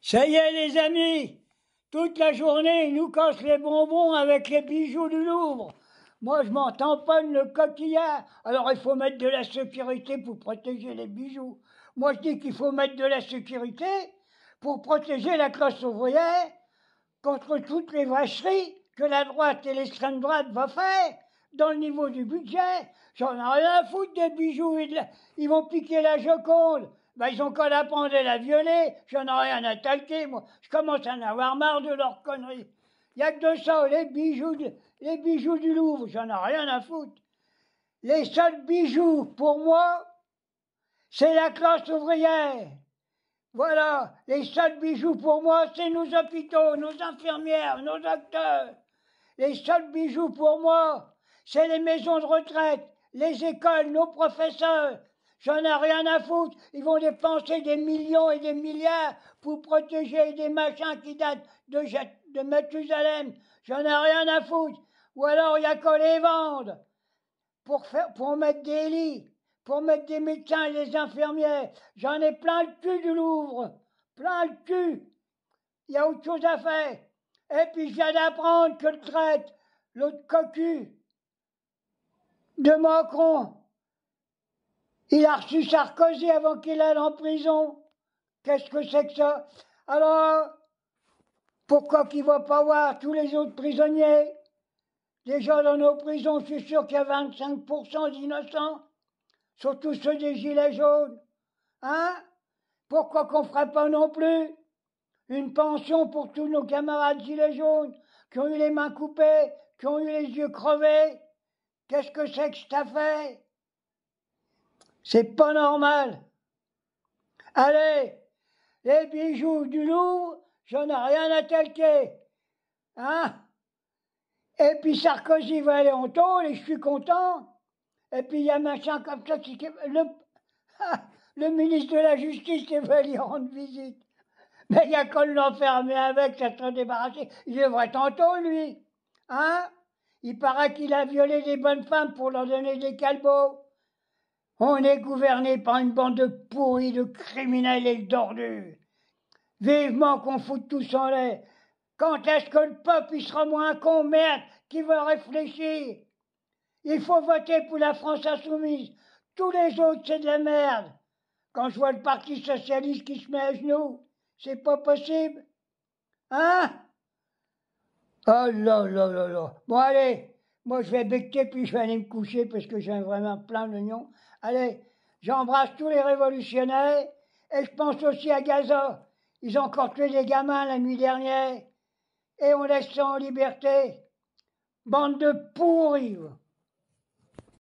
Ça y est, les amis, toute la journée, ils nous cassent les bonbons avec les bijoux du Louvre. Moi, je m'en tamponne le coquillard. Alors, il faut mettre de la sécurité pour protéger les bijoux. Moi, je dis qu'il faut mettre de la sécurité pour protéger la classe ouvrière contre toutes les vacheries que la droite et l'extrême droite vont faire dans le niveau du budget. J'en ai rien à foutre des bijoux. Ils vont piquer la Joconde. Ben, ils ont qu'à la prendre et la violer. J'en ai rien à talquer, moi. Je commence à en avoir marre de leurs conneries. Il n'y a que de ça, les bijoux du Louvre, j'en ai rien à foutre. Les seuls bijoux, pour moi, c'est la classe ouvrière. Voilà, les seuls bijoux pour moi, c'est nos hôpitaux, nos infirmières, nos docteurs. Les seuls bijoux pour moi, c'est les maisons de retraite, les écoles, nos professeurs. J'en ai rien à foutre. Ils vont dépenser des millions et des milliards pour protéger des machins qui datent de Mathusalem. J'en ai rien à foutre. Ou alors il n'y a qu'à les vendre pour mettre des lits, pour mettre des médecins et des infirmières. J'en ai plein le cul du Louvre. Plein le cul. Il y a autre chose à faire. Et puis je viens d'apprendre que le traître, l'autre cocu de Macron, il a reçu Sarkozy avant qu'il aille en prison. Qu'est-ce que c'est que ça? Alors, pourquoi qu'il ne va pas voir tous les autres prisonniers? Déjà dans nos prisons, je suis sûr qu'il y a 25% d'innocents, surtout ceux des gilets jaunes. Hein? Pourquoi qu'on ne ferait pas non plus une pension pour tous nos camarades gilets jaunes qui ont eu les mains coupées, qui ont eu les yeux crevés? Qu'est-ce que c'est que cette affaire? C'est pas normal. Allez, les bijoux du Louvre, j'en ai rien à talquer. Hein? Et puis Sarkozy va aller en tôle et je suis content. Et puis il y a machin comme ça qui... Le ministre de la Justice qui va lui rendre visite. Mais il n'y a qu'à l'enfermer avec, ça sera débarrassé. Il devrait être en tôle, lui. Hein? Il paraît qu'il a violé des bonnes femmes pour leur donner des calbots. On est gouverné par une bande de pourris, de criminels et d'ordures. Vivement qu'on foute tous en l'air. Quand est-ce que le peuple il sera moins con, merde, qui va réfléchir? Il faut voter pour la France insoumise. Tous les autres, c'est de la merde. Quand je vois le Parti socialiste qui se met à genoux, c'est pas possible. Hein? Oh là là là là. Bon, allez, moi je vais becquer puis je vais aller me coucher parce que j'ai vraiment plein l'oignon. Allez, j'embrasse tous les révolutionnaires et je pense aussi à Gaza. Ils ont encore tué des gamins la nuit dernière et on laisse ça en liberté. Bande de pourris.